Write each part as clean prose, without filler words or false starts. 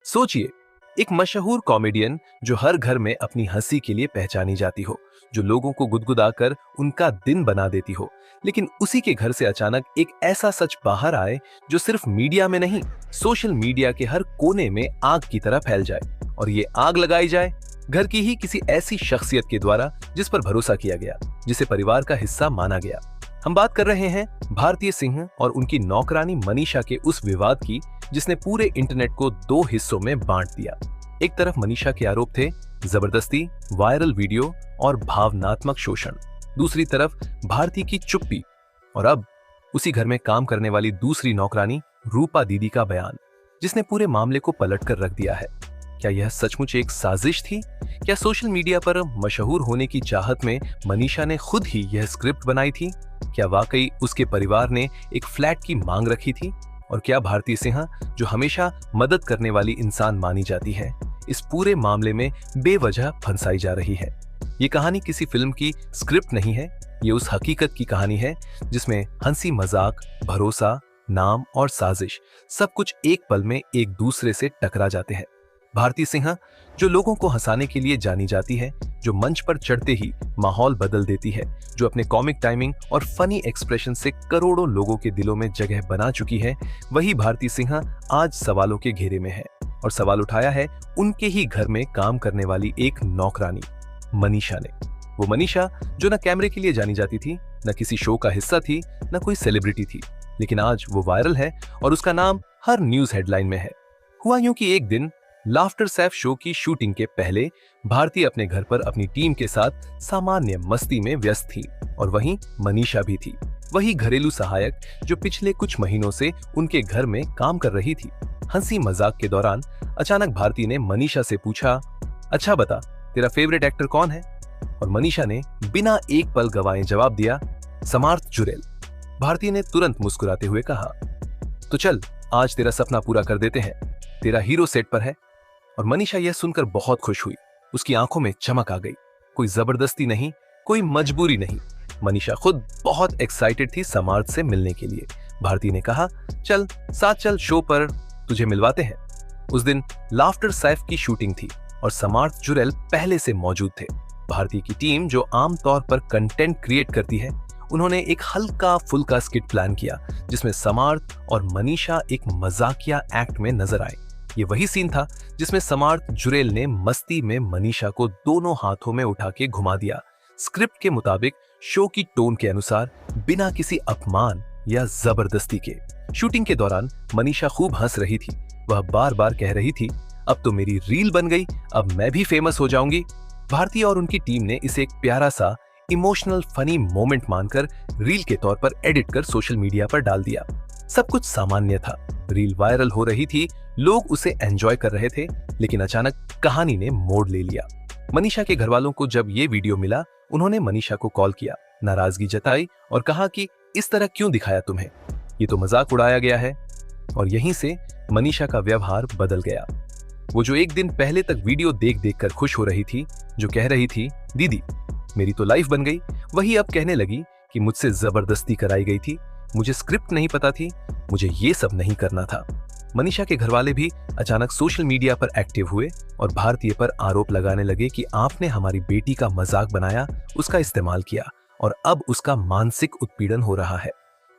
सोचिए, एक मशहूर कॉमेडियन जो हर घर में अपनी हंसी के लिए पहचानी जाती हो, जो लोगों को गुदगुदाकर उनका दिन बना देती हो, लेकिन उसी के घर से अचानक एक ऐसा सच बाहर आए जो सिर्फ मीडिया में नहीं, सोशल मीडिया के हर कोने में आग की तरह फैल जाए। और ये आग लगाई जाए घर की ही किसी ऐसी शख्सियत के द्वारा जिस पर भरोसा किया गया, जिसे परिवार का हिस्सा माना गया। हम बात कर रहे हैं भारती सिंह और उनकी नौकरानी मनीषा के उस विवाद की जिसने पूरे इंटरनेट को दो हिस्सों में बांट दिया। एक तरफ मनीषा के आरोप थे जबरदस्ती, वायरल वीडियो और भावनात्मक शोषण। दूसरी तरफ भारती की चुप्पी और अब उसी घर में काम करने वाली दूसरी नौकरानी रूपा दीदी का बयान, जिसने पूरे मामले को पलटकर रख दिया है। क्या यह सचमुच एक साजिश थी? क्या सोशल मीडिया पर मशहूर होने की चाहत में मनीषा ने खुद ही यह स्क्रिप्ट बनाई थी? क्या वाकई उसके परिवार ने एक फ्लैट की मांग रखी थी? और क्या भारती सिंह, जो हमेशा मदद करने वाली इंसान मानी जाती है, इस पूरे मामले में बेवजह फंसाई जा रही है? ये कहानी किसी फिल्म की स्क्रिप्ट नहीं है, ये उस हकीकत की कहानी है जिसमें हंसी मजाक, भरोसा, नाम और साजिश सब कुछ एक पल में एक दूसरे से टकरा जाते हैं। भारती सिंह, जो लोगों को हंसाने के लिए जानी जाती है, जो मंच पर चढ़ते ही माहौल बदल देती है, जो अपने कॉमिक टाइमिंग और फनी एक्सप्रेशन से करोड़ों लोगों के दिलों में जगह बना चुकी है, वही भारती सिंह आज सवालों के घेरे में है। और सवाल उठाया है उनके ही घर में काम करने वाली एक नौकरानी मनीषा ने। वो मनीषा जो न कैमरे के लिए जानी जाती थी, न किसी शो का हिस्सा थी, न कोई सेलिब्रिटी थी, लेकिन आज वो वायरल है और उसका नाम हर न्यूज हेडलाइन में है। हुआ यूं कि एक दिन लाफ्टर सैफ शो की शूटिंग के पहले भारती अपने घर पर अपनी टीम के साथ सामान्य मस्ती में व्यस्त थी और वहीं मनीषा भी थी, वही घरेलू सहायक जो पिछले कुछ महीनों से उनके घर में काम कर रही थी। हंसी मजाक के दौरान अचानक भारती ने मनीषा से पूछा, अच्छा बता, तेरा फेवरेट एक्टर कौन है? और मनीषा ने बिना एक पल गवाए जवाब दिया, समर्थ जुरेल। भारती ने तुरंत मुस्कुराते हुए कहा, तो चल आज तेरा सपना पूरा कर देते हैं, तेरा हीरो सेट पर है। और मनीषा यह सुनकर बहुत खुश हुई, उसकी आंखों में चमक आ गई। कोई जबरदस्ती नहीं, कोई मजबूरी नहीं, मनीषा खुद बहुत एक्साइटेड थी समर्थ से मिलने के लिए। भारती ने कहा, चल साथ चल शो पर, तुझे मिलवाते हैं। उस दिन लाफ्टर सैफ की शूटिंग थी और समर्थ जुरेल पहले से मौजूद थे। भारती की टीम जो आमतौर पर कंटेंट क्रिएट करती है, उन्होंने एक हल्का फुल्का स्किट प्लान किया जिसमें समर्थ और मनीषा एक मजाकिया एक्ट में नजर आए। ये वही सीन था जिसमें समर्थ जुरेल ने मस्ती में मनीषा को दोनों हाथों में उठा के घुमा दिया, स्क्रिप्ट के मुताबिक, शो की टोन के अनुसार, बिना किसी अपमान या जबरदस्ती के। शूटिंग के दौरान मनीषा खूब हंस रही थी, वह बार बार कह रही थी, अब तो मेरी रील बन गई, अब मैं भी फेमस हो जाऊंगी। भारती और उनकी टीम ने इसे एक प्यारा सा इमोशनल फनी मोमेंट मानकर रील के तौर पर एडिट कर सोशल मीडिया पर डाल दिया। सब कुछ सामान्य था, रील वायरल हो रही थी, लोग उसे एंजॉय कर रहे थे, लेकिन अचानक कहानी ने मोड़ ले लिया। मनीषा के घरवालों को जब ये वीडियो मिला, उन्होंने मनीषा को कॉल किया, नाराजगी जताई और कहा कि इस तरह क्यों दिखाया तुम्हें, ये तो मजाक उड़ाया गया है। और यहीं से मनीषा का व्यवहार बदल गया। वो जो एक दिन पहले तक वीडियो देख देख कर खुश हो रही थी, जो कह रही थी, दीदी मेरी तो लाइफ बन गई, वही अब कहने लगी कि मुझसे जबरदस्ती कराई गई थी, मुझे स्क्रिप्ट नहीं पता थी, मुझे ये सब नहीं करना था। मनीषा के घरवाले भी अचानक सोशल मीडिया पर एक्टिव हुए और भारतीय पर आरोप लगाने लगे कि आपने हमारी बेटी का मजाक बनाया, उसका इस्तेमाल किया और अब उसका मानसिक उत्पीड़न हो रहा है।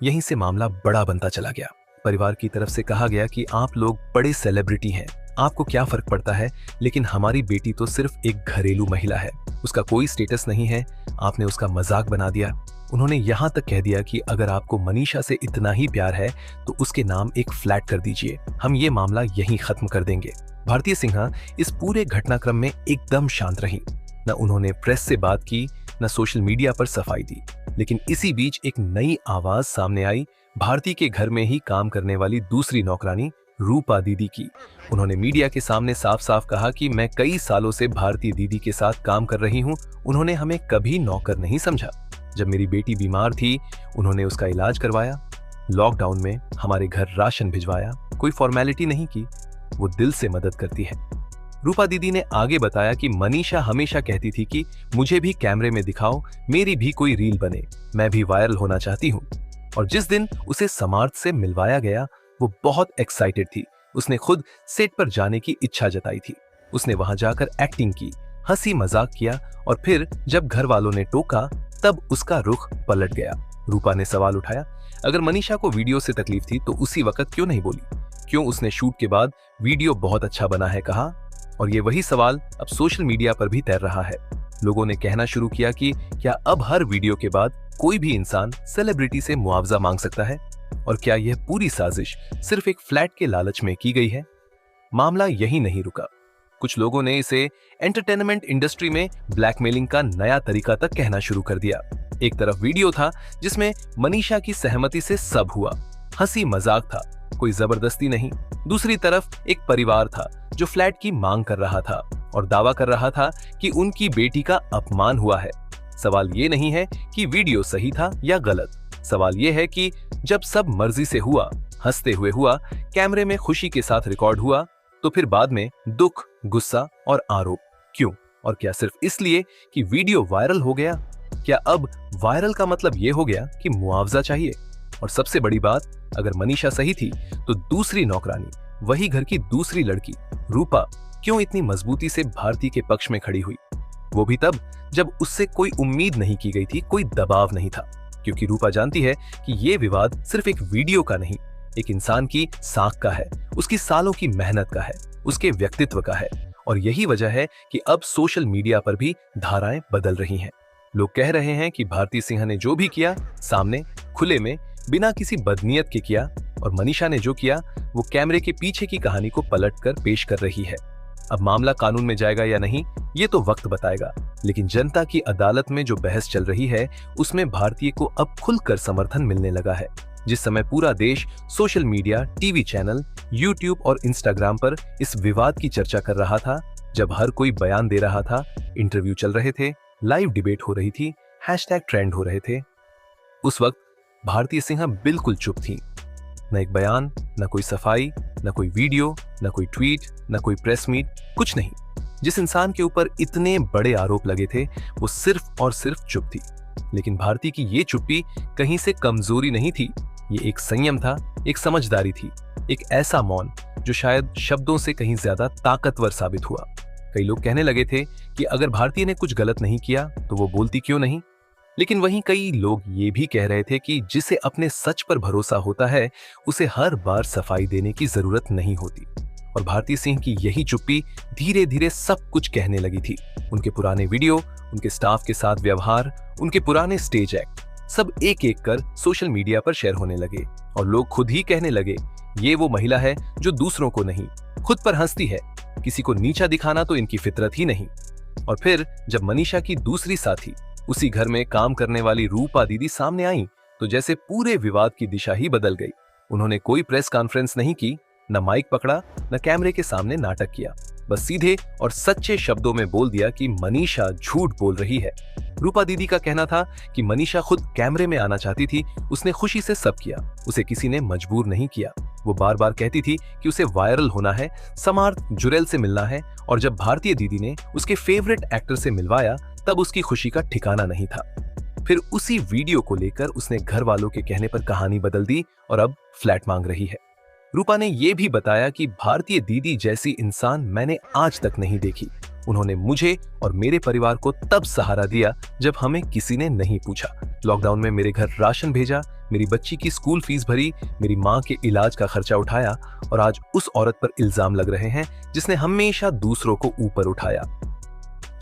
यहीं से मामला बड़ा बनता चला गया। परिवार की तरफ से कहा गया कि आप लोग बड़े सेलिब्रिटी हैं, आपको क्या फर्क पड़ता है, लेकिन हमारी बेटी तो सिर्फ एक घरेलू महिला है, उसका कोई स्टेटस नहीं है, आपने उसका मजाक बना दिया। उन्होंने यहाँ तक कह दिया कि अगर आपको मनीषा से इतना ही प्यार है तो उसके नाम एक फ्लैट कर दीजिए, हम ये मामला यहीं खत्म कर देंगे। भारती सिंह इस पूरे घटनाक्रम में एकदम शांत रही, न उन्होंने प्रेस से बात की, न सोशल मीडिया पर सफाई दी। लेकिन इसी बीच एक नई आवाज सामने आई, भारती के घर में ही काम करने वाली दूसरी नौकरानी रूपा दीदी की। उन्होंने मीडिया के सामने साफ साफ कहा कि मैं कई सालों से भारती दीदी के साथ काम कर रही हूँ, उन्होंने हमें कभी नौकर नहीं समझा। जब मेरी बेटी बीमार थी, उन्होंने उसका इलाज करवाया, लॉकडाउन में हमारे घर राशन भिजवाया, कोई फॉर्मेलिटी नहीं की, वो दिल से मदद करती है। रूपा दीदी ने आगे बताया कि मनीषा हमेशा कहती थी कि मुझे भी कैमरे में दिखाओ, मेरी भी कोई रील बने, मैं भी वायरल होना चाहती हूँ। और जिस दिन उसे समर्थ से मिलवाया गया, वो बहुत एक्साइटेड थी, उसने खुद सेट पर जाने की इच्छा जताई थी। उसने वहां जाकर एक्टिंग की, हंसी मजाक किया और फिर जब घर वालों ने टोका तब उसका रुख पलट गया। रूपा ने सवाल उठाया, अगर मनीषा को वीडियो से तकलीफ थी तो उसी वक्त क्यों नहीं बोली? क्यों उसने शूट के बाद वीडियो बहुत अच्छा बना है कहा? और ये वही सवाल अब सोशल मीडिया पर भी तैर रहा है। लोगों ने कहना शुरू किया कि क्या अब हर वीडियो के बाद कोई भी इंसान सेलिब्रिटी से मुआवजा मांग सकता है? और क्या यह पूरी साजिश सिर्फ एक फ्लैट के लालच में की गई है? मामला यही नहीं रुका। कुछ लोगों ने इसे एंटरटेनमेंट इंडस्ट्री में ब्लैकमेलिंग का नया तरीका तक कहना शुरू कर दिया। एक तरफ वीडियो था जिसमें मनीषा की सहमति से सब हुआ, हंसी मजाक था, कोई जबरदस्ती नहीं। दूसरी तरफ एक परिवार था जो फ्लैट की मांग कर रहा था और दावा कर रहा था कि उनकी बेटी का अपमान हुआ है। सवाल ये नहीं है कि वीडियो सही था या गलत, सवाल ये है कि जब सब मर्जी से हुआ, हंसते हुए हुआ, कैमरे में खुशी के साथ रिकॉर्ड हुआ, तो फिर बाद में दुख, गुस्सा और आरोप क्यों? और क्या सिर्फ इसलिए कि वीडियो वायरल हो गया? क्या अब वायरल का मतलब यह हो गया कि मुआवजा चाहिए? और सबसे बड़ी बात, अगर मनीषा सही थी तो दूसरी नौकरानी, वही घर की दूसरी लड़की रूपा क्यों इतनी मजबूती से भारती के पक्ष में खड़ी हुई? वो भी तब जब उससे कोई उम्मीद नहीं की गई थी, कोई दबाव नहीं था, क्योंकि रूपा जानती है कि ये विवाद सिर्फ एक वीडियो का नहीं, एक इंसान की साख का है, उसकी सालों की मेहनत का है, उसके व्यक्तित्व का है। और यही वजह है कि अब सोशल मीडिया पर भी धाराएं बदल रही हैं। लोग कह रहे हैं कि भारती सिंह ने जो भी किया सामने खुले में बिना किसी बदनीयत के किया, और मनीषा ने जो किया वो कैमरे के पीछे की कहानी को पलटकर पेश कर रही है। अब मामला कानून में जाएगा या नहीं ये तो वक्त बताएगा, लेकिन जनता की अदालत में जो बहस चल रही है उसमें भारतीय को अब खुलकर समर्थन मिलने लगा है। जिस समय पूरा देश social media, TV channel, YouTube और इंस्टाग्राम पर इस विवाद की चर्चा कर रहा था, जब हर कोई बयान दे रहा था, इंटरव्यू चल रहे थे, लाइव डिबेट हो रही थी, हैशटैग ट्रेंड हो रहे थे, उस वक्त भारती सिंह बिल्कुल चुप थी। न एक बयान, न कोई सफाई, न कोई वीडियो, न कोई ट्वीट, न कोई प्रेस मीट, कुछ नहीं। जिस इंसान के ऊपर इतने बड़े आरोप लगे थे वो सिर्फ और सिर्फ चुप थी। लेकिन भारती की ये चुप्पी कहीं से कमजोरी नहीं थी, ये एक संयम था, एक समझदारी थी, एक ऐसा मौन जो शायद शब्दों से कहीं ज्यादा ताकतवर साबित हुआ। कई लोग कहने लगे थे कि अगर भारती ने कुछ गलत नहीं किया तो वो बोलती क्यों नहीं? लेकिन वहीं कई लोग ये भी कह रहे थे कि जिसे अपने सच पर भरोसा होता है उसे हर बार सफाई देने की जरूरत नहीं होती। और भारती सिंह की यही चुप्पी धीरे धीरे सब कुछ कहने लगी थी। उनके पुराने वीडियो, उनके स्टाफ के साथ व्यवहार, उनके पुराने स्टेज एक्ट, सब एक एक कर सोशल मीडिया पर शेयर होने लगे और लोग खुद ही कहने लगे, ये वो महिला है जो दूसरों को नहीं, खुद पर हंसती है, किसी को नीचा दिखाना तो इनकी फितरत ही नहीं। और फिर जब मनीषा की दूसरी साथी, उसी घर में काम करने वाली रूपा दीदी सामने आई तो जैसे पूरे विवाद की दिशा ही बदल गई। उन्होंने कोई प्रेस कॉन्फ्रेंस नहीं की, न माइक पकड़ा, न कैमरे के सामने नाटक किया, बस सीधे और सच्चे शब्दों में बोल दिया कि मनीषा झूठ बोल रही है। रूपा दीदी का कहना था कि मनीषा खुद कैमरे में आना चाहती थी, उसने खुशी से सब किया, उसे किसी ने मजबूर नहीं किया। वो बार बार कहती थी कि उसे वायरल होना है, समार्थ जुरेल से मिलना है, और जब भारतीय दीदी ने उसके फेवरेट एक्टर से मिलवाया तब उसकी खुशी का ठिकाना नहीं था। फिर उसी वीडियो को लेकर उसने घर वालों के कहने पर कहानी बदल दी और अब फ्लैट मांग रही है। रूपा ने यह भी बताया कि भारतीय दीदी जैसी इंसान मैंने आज तक नहीं देखी। उन्होंने मुझे और मेरे परिवार को तब सहारा दिया जब हमें किसी ने नहीं पूछा। लॉकडाउन में मेरे घर राशन भेजा, मेरी बच्ची की स्कूल फीस भरी, मेरी माँ के इलाज का खर्चा उठाया, और आज उस औरत पर इल्जाम लग रहे हैं जिसने हमेशा दूसरों को ऊपर उठाया।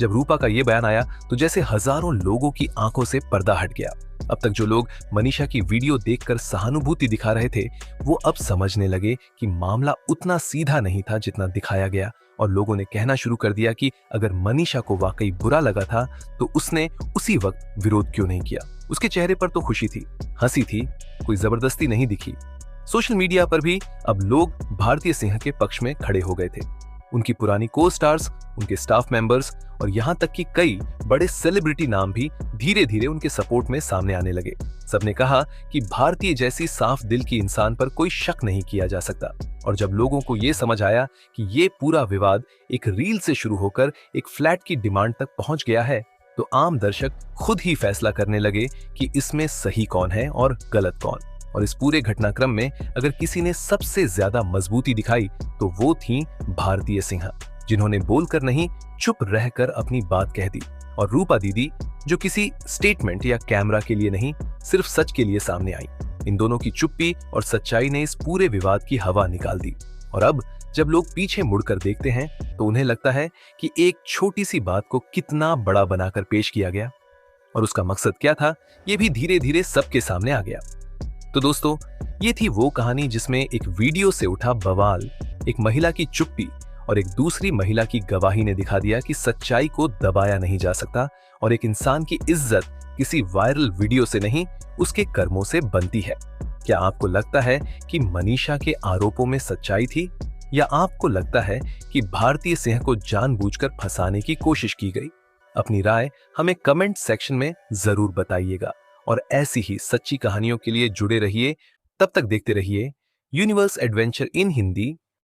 जब रूपा का ये बयान आया तो जैसे हजारों लोगों की आंखों से पर्दा हट गया। अब तक जो लोग मनीषा की वीडियो देखकर सहानुभूति दिखा रहे थे वो अब समझने लगे कि मामला उतना सीधा नहीं था जितना दिखाया गया, और लोगों ने कहना शुरू कर दिया कि अगर मनीषा को वाकई बुरा लगा था तो उसने उसी वक्त विरोध क्यों नहीं किया। उसके चेहरे पर तो खुशी थी, हंसी थी, कोई जबरदस्ती नहीं दिखी। सोशल मीडिया पर भी अब लोग भारतीय सिंह के पक्ष में खड़े हो गए थे। उनकी पुरानी को स्टार्स, उनके स्टाफ मेंबर्स और यहाँ तक कि कई बड़े सेलिब्रिटी नाम भी धीरे धीरे उनके सपोर्ट में सामने आने लगे। सबने कहा कि भारतीय जैसी साफ दिल की इंसान पर कोई शक नहीं किया जा सकता। और जब लोगों को ये समझ आया कि ये पूरा विवाद एक रील से शुरू होकर एक फ्लैट की डिमांड तक पहुंच गया है, तो आम दर्शक खुद ही फैसला करने लगे कि इसमें सही कौन है और गलत कौन। और इस पूरे घटनाक्रम में अगर किसी ने सबसे ज्यादा मजबूती दिखाई तो वो थी भारतीय सिंह, जिन्होंने बोलकर नहीं चुप रहकर अपनी बात कह दी, और रूपा दीदी जो किसी स्टेटमेंट या कैमरा के लिए नहीं सिर्फ सच के लिए सामने आई। इन दोनों की चुप्पी और सच्चाई ने इस पूरे विवाद की हवा निकाल दी। और अब जब लोग पीछे मुड़कर देखते हैं तो उन्हें लगता है कि एक छोटी सी बात को कितना बड़ा बनाकर पेश किया गया और उसका मकसद क्या था, ये भी धीरे धीरे सबके सामने आ गया। तो दोस्तों, ये थी वो कहानी जिसमें एक वीडियो से उठा बवाल, एक महिला की चुप्पी और एक दूसरी महिला की गवाही ने दिखा दिया कि सच्चाई को दबाया नहीं जा सकता और एक इंसान की इज्जत किसी वायरल वीडियो से नहीं, उसके कर्मों से बनती है। क्या आपको लगता है कि मनीषा के आरोपों में सच्चाई थी, या आपको लगता है कि भारतीय सिंह को जानबूझकर फंसाने की कोशिश की गई? अपनी राय हमें कमेंट सेक्शन में जरूर बताइएगा और ऐसी ही सच्ची कहानियों के लिए जुड़े रहिए। तब तक देखते रहिए यूनिवर्स एडवेंचर इन हिंदी